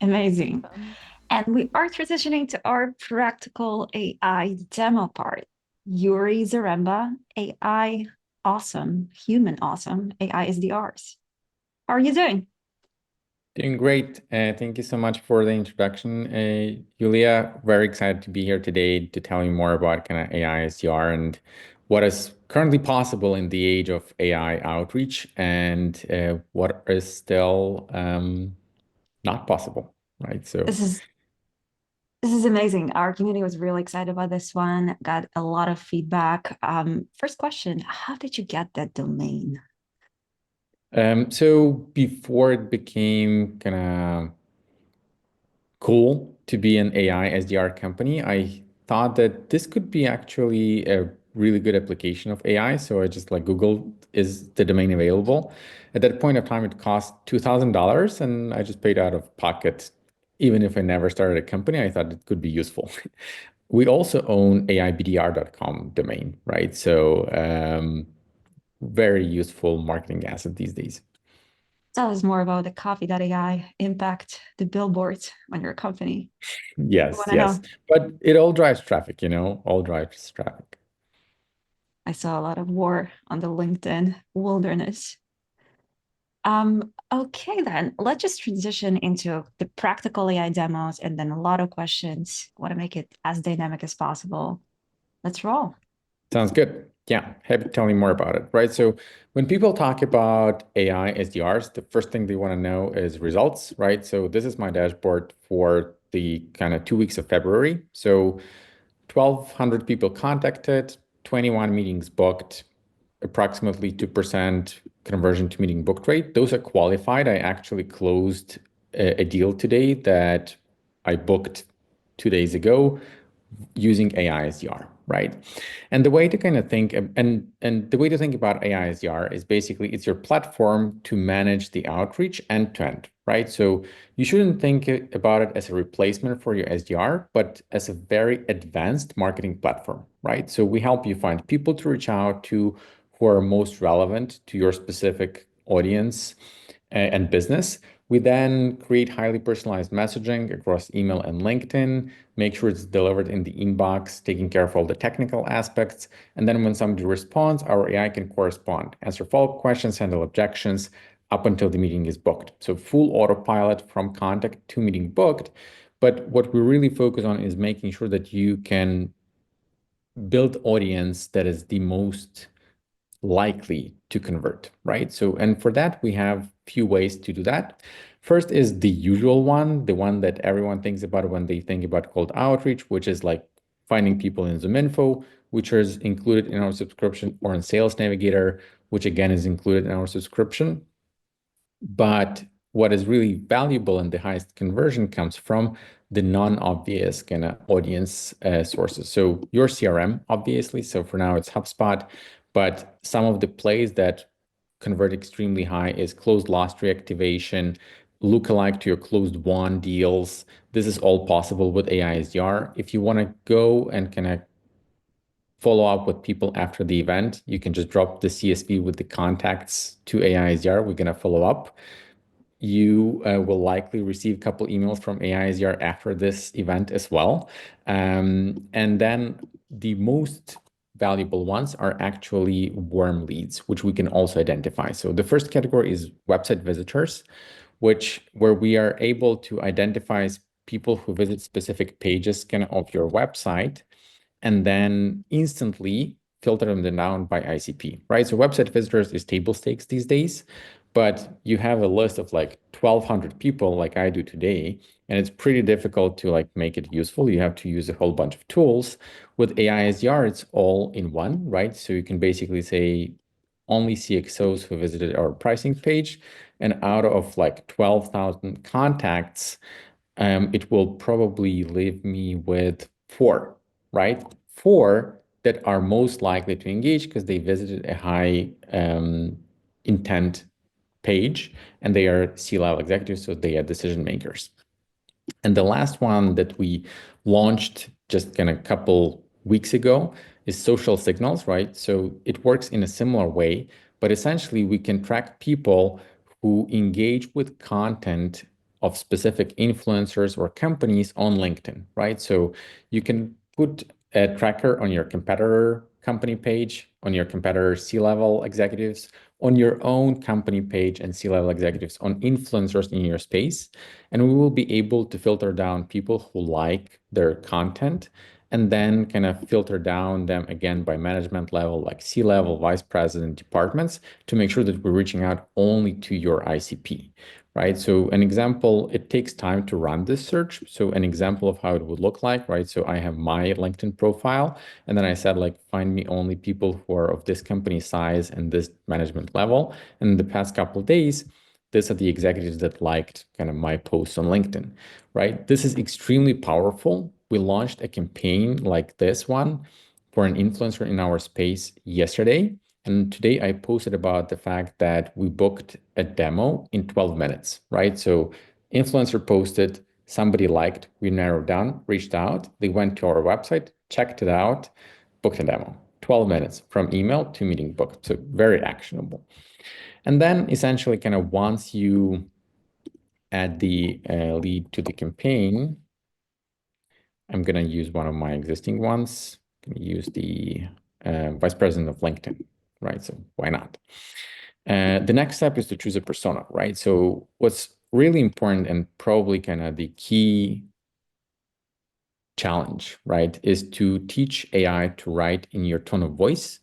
Amazing. And we are transitioning to our practical AI demo part. Yuri Zaremba, AI awesome, human awesome, AI-SDRs. How are you doing? Doing great. Thank you so much for the introduction, Julia. Very excited to be here today to tell you more about kind of AI SDR and what is currently possible in the age of AI outreach and what is still not possible, right? So, This is this is amazing. Our community was really excited about this one. Got a lot of feedback. First question, how did you get that domain? so before it became kind of cool to be an AI SDR company, I thought that this could be actually a really good application of AI. So I just like Googled, is the domain available? At that point of time, it cost $2,000 and I just paid out of pocket. Even if I never started a company, I thought it could be useful. We also own AIBDR.com domain, right? So very useful marketing asset these days. Tell us more about the coffee.ai impact, the billboards on your company. I Yes, want to yes. know. But it all drives traffic, all drives traffic. I saw a lot of war on the LinkedIn wilderness. Okay, then let's just transition into the practical AI demos and then a lot of questions. I want to make it as dynamic as possible. Let's roll. Sounds good. Yeah, happy to tell you more about it, right? So when people talk about AI SDRs, the first thing they want to know is results, right? So this is my dashboard for the kind of 2 weeks of February. So 1,200 people contacted, 21 meetings booked, approximately 2% conversion to meeting booked rate. Those are qualified. I actually closed a deal today that I booked 2 days ago using AI SDR, right? And the way to kind of think and the way to think about AI SDR is basically it's your platform to manage the outreach end to end, right? So you shouldn't think about it as a replacement for your SDR, but as a very advanced marketing platform, right? So we help you find people to reach out to who are most relevant to your specific audience and business. We then create highly personalized messaging across email and LinkedIn, make sure it's delivered in the inbox, taking care of all the technical aspects. And then when somebody responds, our AI can correspond, answer follow-up questions, handle objections up until the meeting is booked. So full autopilot from contact to meeting booked. But what we really focus on is making sure that you can build audience that is the most likely to convert, right? So, and for that, we have few ways to do that. First is the usual one, the one that everyone thinks about when they think about cold outreach, which is like finding people in ZoomInfo, which is included in our subscription, or in Sales Navigator, which again is included in our subscription. But what is really valuable and the highest conversion comes from the non-obvious kind of audience sources. So your CRM, obviously. So for now, it's HubSpot. But some of the plays that convert extremely high is closed lost reactivation, lookalike to your closed won deals. This is all possible with AI SDR. If you want to go and kind of follow up with people after the event, you can just drop the CSV with the contacts to AI SDR. We're going to follow up. You will likely receive a couple emails from AI SDR after this event as well. And then the most valuable ones are actually warm leads, which we can also identify. So the first category is website visitors, where we are able to identify people who visit specific pages kind of your website and then instantly filter them down by ICP, right? So website visitors is table stakes these days, but you have a list of like 1,200 people like I do today, and it's pretty difficult to like make it useful. You have to use a whole bunch of tools. With AI SDR, it's all in one, right? So you can basically say only CXOs who visited our pricing page, and out of like 12,000 contacts, it will probably leave me with four, right? Four that are most likely to engage because they visited a high intent page and they are C-level executives, so they are decision makers. And the last one that we launched just kind of a couple weeks ago is social signals, right? So it works in a similar way, but essentially we can track people who engage with content of specific influencers or companies on LinkedIn, right? So you can put a tracker on your competitor company page, on your competitor C-level executives, on your own company page and C-level executives, on influencers in your space. And we will be able to filter down people who like their content and then kind of filter down them again by management level, like C-level, vice president, departments, to make sure that we're reaching out only to your ICP, right? So an example, it takes time to run this search. So an example of how it would look like, right? So I have my LinkedIn profile, and then I said, like, find me only people who are of this company size and this management level. And in the past couple of days, these are the executives that liked kind of my posts on LinkedIn, right? This is extremely powerful. We launched a campaign like this one for an influencer in our space yesterday. And today I posted about the fact that we booked a demo in 12 minutes, right? So influencer posted, somebody liked, we narrowed down, reached out, they went to our website, checked it out, booked a demo. 12 minutes from email to meeting booked. So very actionable. And then essentially kind of once you add the lead to the campaign, I'm going to use one of my existing ones. I'm going to use the vice president of LinkedIn, right? So why not? The next step is to choose a persona, right? So what's really important and probably kind of the key challenge, right, is to teach AI to write in your tone of voice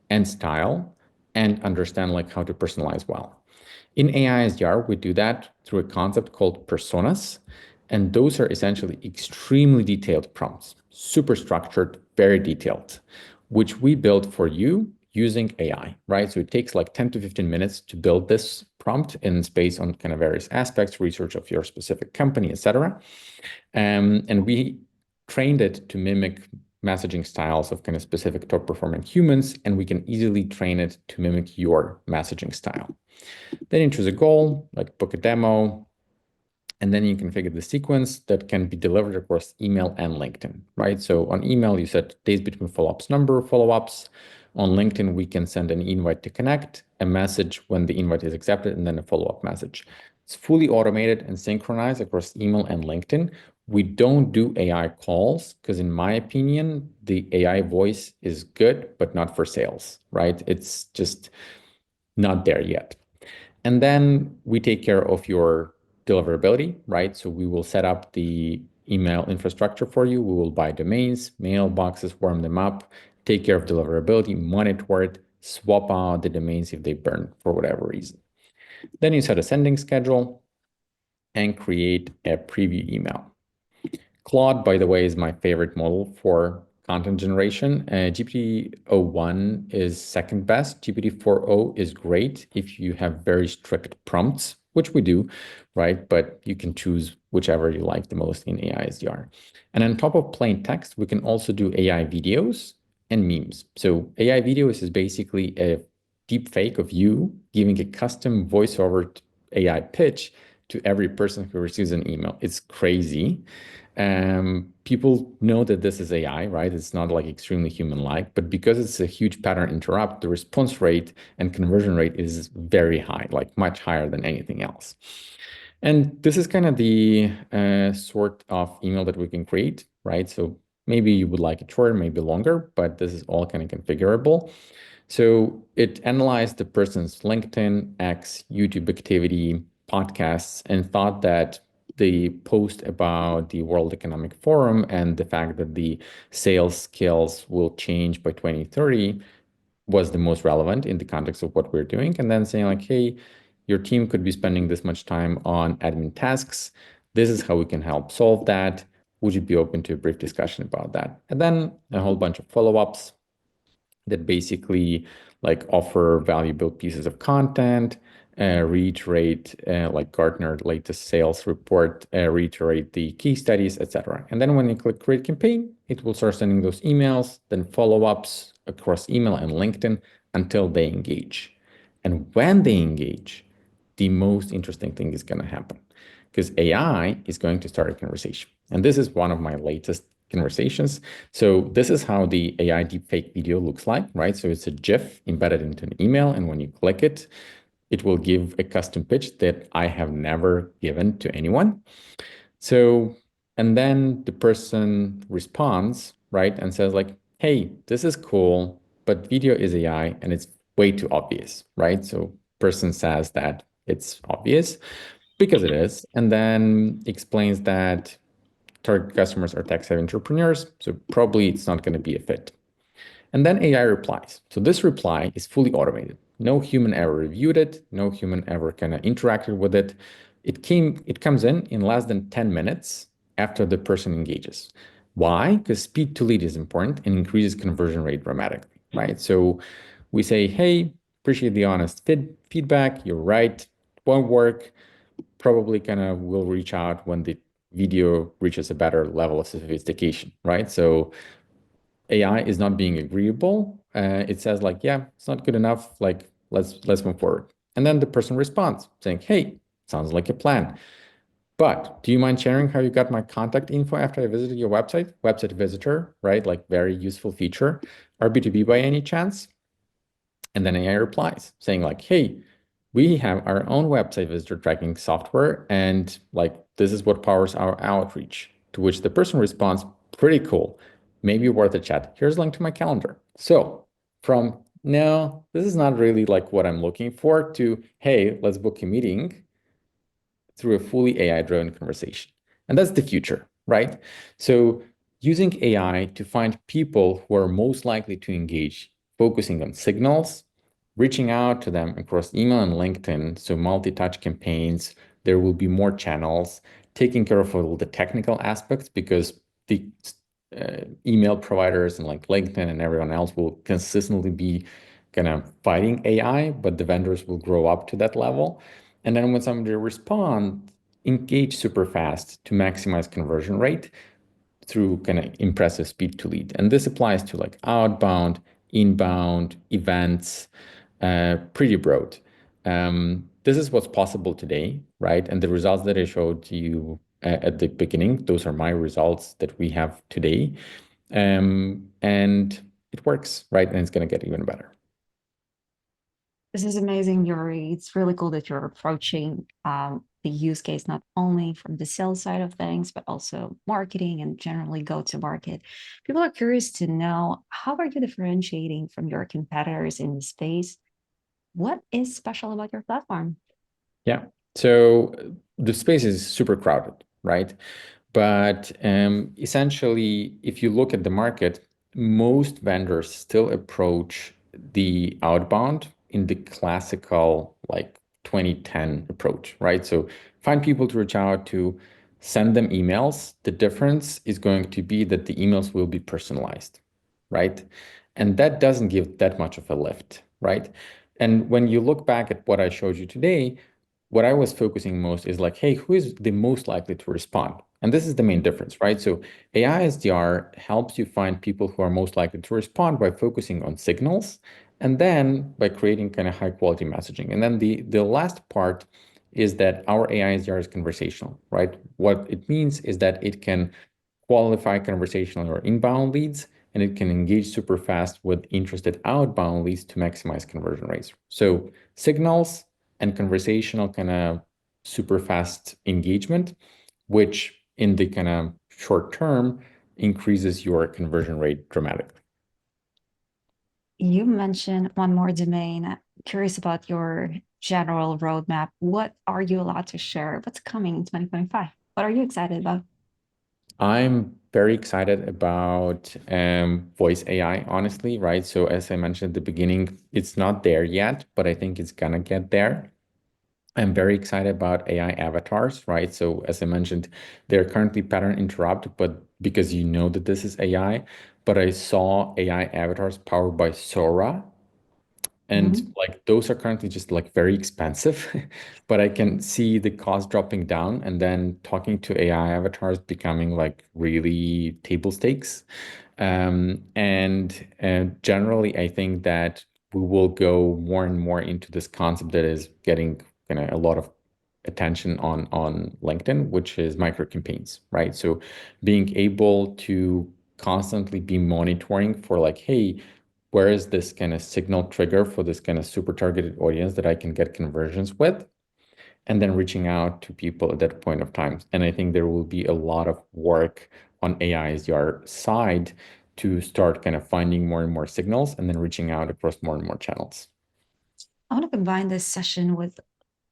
and style and understand like how to personalize well. In AI-SDR, we do that through a concept called personas. And those are essentially extremely detailed prompts, super structured, very detailed, which we build for you using AI, right? So it takes like 10 to 15 minutes to build this prompt, and it's based on kind of various aspects, research of your specific company, etc. And we trained it to mimic messaging styles of kind of specific top performing humans, and we can easily train it to mimic your messaging style. Then you choose a goal, like book a demo, and then you configure the sequence that can be delivered across email and LinkedIn, right? So on email, you set days between follow-ups, number of follow-ups. On LinkedIn, we can send an invite to connect, a message when the invite is accepted, and then a follow-up message. It's fully automated and synchronized across email and LinkedIn. We don't do AI calls because, in my opinion, the AI voice is good, but not for sales, right? It's just not there yet. And then we take care of your deliverability, right? So we will set up the email infrastructure for you. We will buy domains, mailboxes, warm them up, take care of deliverability, monitor it, swap out the domains if they burn for whatever reason. Then you set a sending schedule and create a preview email. Claude, by the way, is my favorite model for content generation. GPT-01 is second best. GPT-4o is great if you have very strict prompts, which we do, right? But you can choose whichever you like the most in AI-SDR. And on top of plain text, we can also do AI videos and memes. So AI videos is basically a deep fake of you giving a custom voiceover AI pitch to every person who receives an email. It's crazy. People know that this is AI, right? It's not like extremely human-like, but because it's a huge pattern interrupt, the response rate and conversion rate is very high, like much higher than anything else. And this is kind of the sort of email that we can create, right? So maybe you would like it shorter, maybe longer, but this is all kind of configurable. So it analyzed the person's LinkedIn, X, YouTube activity, podcasts, and thought that the post about the World Economic Forum and the fact that the sales skills will change by 2030 was the most relevant in the context of what we're doing. And then saying like, hey, your team could be spending this much time on admin tasks. This is how we can help solve that. Would you be open to a brief discussion about that? And then a whole bunch of follow-ups that basically like offer valuable pieces of content, reiterate like Gartner latest sales report, reiterate the key studies, etc. And then when you click create campaign, it will start sending those emails, then follow-ups across email and LinkedIn until they engage. And when they engage, the most interesting thing is going to happen because AI is going to start a conversation. And this is one of my latest conversations. So this is how the AI deepfake video looks like, right? So it's a GIF embedded into an email, and when you click it, it will give a custom pitch that I have never given to anyone. So, and then the person responds, right, and says like, "Hey, this is cool, but video is AI and it's way too obvious," right? So person says that it's obvious because it is, and then explains that target customers are tech-savvy entrepreneurs, so probably it's not going to be a fit. And then AI replies. So this reply is fully automated. No human ever reviewed it. No human ever kind of interacted with it. It comes in less than 10 minutes after the person engages. Why? Because speed to lead is important and increases conversion rate dramatically, right? So we say, hey, appreciate the honest feedback. You're right. Won't work. Probably kind of will reach out when the video reaches a better level of sophistication, right? So AI is not being agreeable. It says like, yeah, it's not good enough. Like, let's move forward. And then the person responds saying, hey, sounds like a plan. But do you mind sharing how you got my contact info after I visited your website? Website visitor, right? Like very useful feature. Are B2B by any chance? And then AI replies saying like, hey, we have our own website visitor tracking software, and like this is what powers our outreach. To which the person responds, pretty cool. Maybe worth a chat. Here's a link to my calendar. So from no, this is not really like what I'm looking for to, hey, let's book a meeting through a fully AI-driven conversation. And that's the future, right? So using AI to find people who are most likely to engage, focusing on signals, reaching out to them across email and LinkedIn, so multi-touch campaigns, there will be more channels, taking care of all the technical aspects because the email providers and like LinkedIn and everyone else will consistently be kind of fighting AI, but the vendors will grow up to that level. And then when somebody responds, engage super fast to maximize conversion rate through kind of impressive speed to lead. And this applies to like outbound, inbound, events, pretty broad. This is what's possible today, right? And the results that I showed you at the beginning, those are my results that we have today. And it works, right? And it's going to get even better. This is amazing, Yuri. It's really cool that you're approaching the use case not only from the sales side of things, but also marketing and generally go to market. People are curious to know, how are you differentiating from your competitors in the space? What is special about your platform? Yeah. So the space is super crowded, right? But essentially, if you look at the market, most vendors still approach the outbound in the classical, like 2010 approach, right? So find people to reach out to, send them emails. The difference is going to be that the emails will be personalized, right? And that doesn't give that much of a lift, right? And when you look back at what I showed you today, what I was focusing most is like, hey, who is the most likely to respond? And this is the main difference, right? So AI SDR helps you find people who are most likely to respond by focusing on signals and then by creating kind of high quality messaging. And then the last part is that our AI SDR is conversational, right? What it means is that it can qualify conversational or inbound leads, and it can engage super fast with interested outbound leads to maximize conversion rates. So signals and conversational kind of super fast engagement, which in the kind of short term increases your conversion rate dramatically. You mentioned one more domain. Curious about your general roadmap. What are you allowed to share? What's coming in 2025? What are you excited about? I'm very excited about voice AI, honestly, right? So as I mentioned at the beginning, it's not there yet, but I think it's gonna get there. I'm very excited about AI avatars, right? So as I mentioned, they're currently pattern interrupt, but because you know that this is AI, but I saw AI avatars powered by Sora, and Mhm. like those are currently just like very expensive, but I can see the cost dropping down and then talking to AI avatars becoming like really table stakes. And generally, I think that we will go more and more into this concept that is getting kind of a lot of attention on LinkedIn, which is micro campaigns, right? So being able to constantly be monitoring for like, hey, where is this kind of signal trigger for this kind of super targeted audience that I can get conversions with? And then reaching out to people at that point of time. And I think there will be a lot of work on AI-SDR side to start kind of finding more and more signals and then reaching out across more and more channels. I want to combine this session with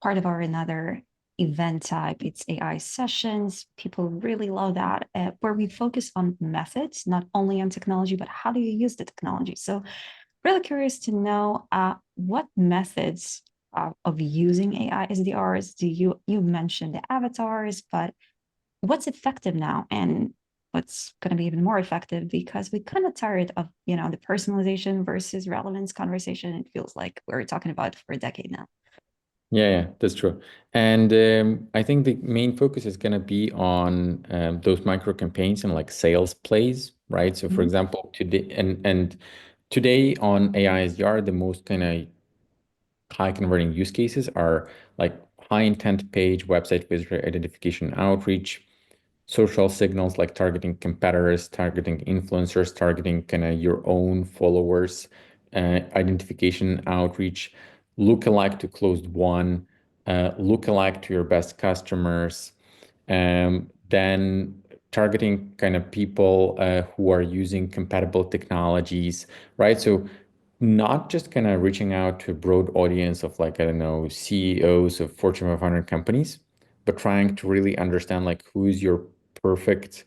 part of our another event type. It's AI sessions. People really love that, where we focus on methods, not only on technology, but how do you use the technology? So, really curious to know what methods of using AI SDRs do you mentioned the avatars, but what's effective now and what's going to be even more effective because we kind of tired of the personalization versus relevance conversation. It feels like we're talking about for a decade now. Yeah, that's true. And I think the main focus is going to be on those micro campaigns and like sales plays, right? So, for Mhm. example, today and today on AI SDR, the most kind of high converting use cases are like high intent page, website visitor identification, outreach, social signals like targeting competitors, targeting influencers, targeting kind of your own followers, identification, outreach, lookalike to closed one, lookalike to your best customers, then targeting kind of people who are using compatible technologies, right? So not just kind of reaching out to a broad audience of like, I don't know, CEOs of Fortune 500 companies, but trying to really understand like who's your perfect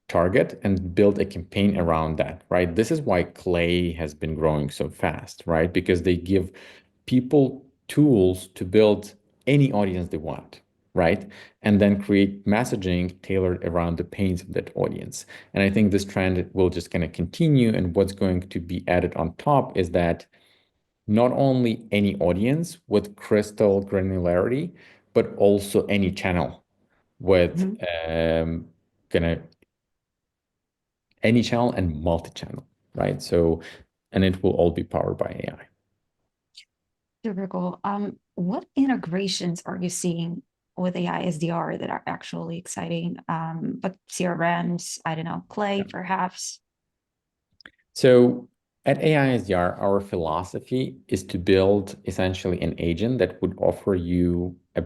target and build a campaign around that, right? This is why Clay has been growing so fast, right? Because they give people tools to build any audience they want, right? And then create messaging tailored around the pains of that audience. And I think this trend will just kind of continue. And what's going to be added on top is that not only any audience with crystal granularity, but also any channel with Mhm. kind of any channel and multi-channel, right? So, and it will all be powered by AI. Super cool. What integrations are you seeing with AI SDR that are actually exciting? But CRMs, I don't know, Clay, perhaps. So at AI-SDR, our philosophy is to build essentially an agent that would offer you a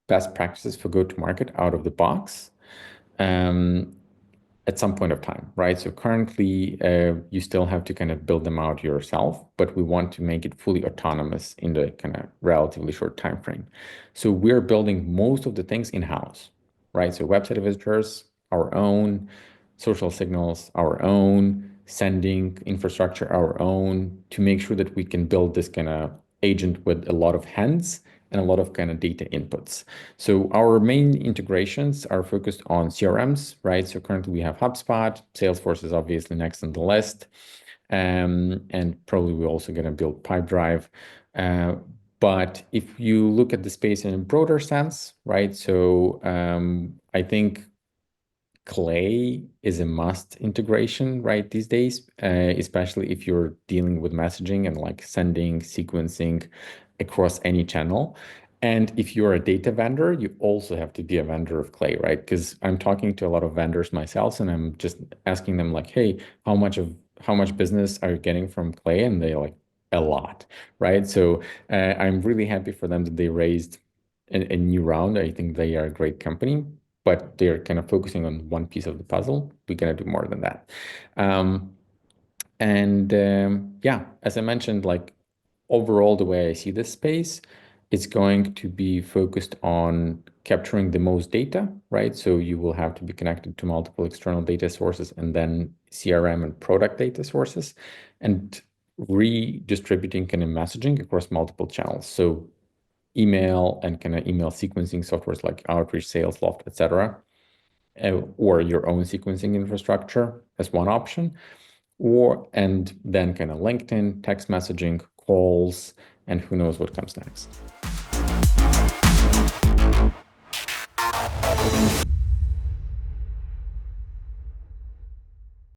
best practices for go-to-market out of the box. Um, at some point of time, right? So currently, you still have to kind of build them out yourself, but we want to make it fully autonomous in the kind of relatively short time frame. So we're building most of the things in-house, right? So website visitors, our own, social signals, our own, sending infrastructure, our own, to make sure that we can build this kind of agent with a lot of hands and a lot of kind of data inputs. So our main integrations are focused on CRMs, right? So currently we have HubSpot, Salesforce is obviously next on the list, and probably we're also going to build Pipedrive. Uh, but if you look at the space in a broader sense, right? So I think Clay is a must integration, right, these days, especially if you're dealing with messaging and like sending, sequencing across any channel. And if you're a data vendor, you also have to be a vendor of Clay, right? Because I'm talking to a lot of vendors myself, and I'm just asking them like, hey, how much business are you getting from Clay? And they're like, a lot, right? So I'm really happy for them that they raised a new round. I think they are a great company, but they're kind of focusing on one piece of the puzzle. We're gonna do more than that. Um, and yeah, as I mentioned, like overall, the way I see this space, it's going to be focused on capturing the most data, right? So you will have to be connected to multiple external data sources and then CRM and product data sources and redistributing kind of messaging across multiple channels. So email and kind of email sequencing softwares like Outreach, Salesloft, etc., or your own sequencing infrastructure as one option, or and then kind of LinkedIn, text messaging, calls, and who knows what comes next.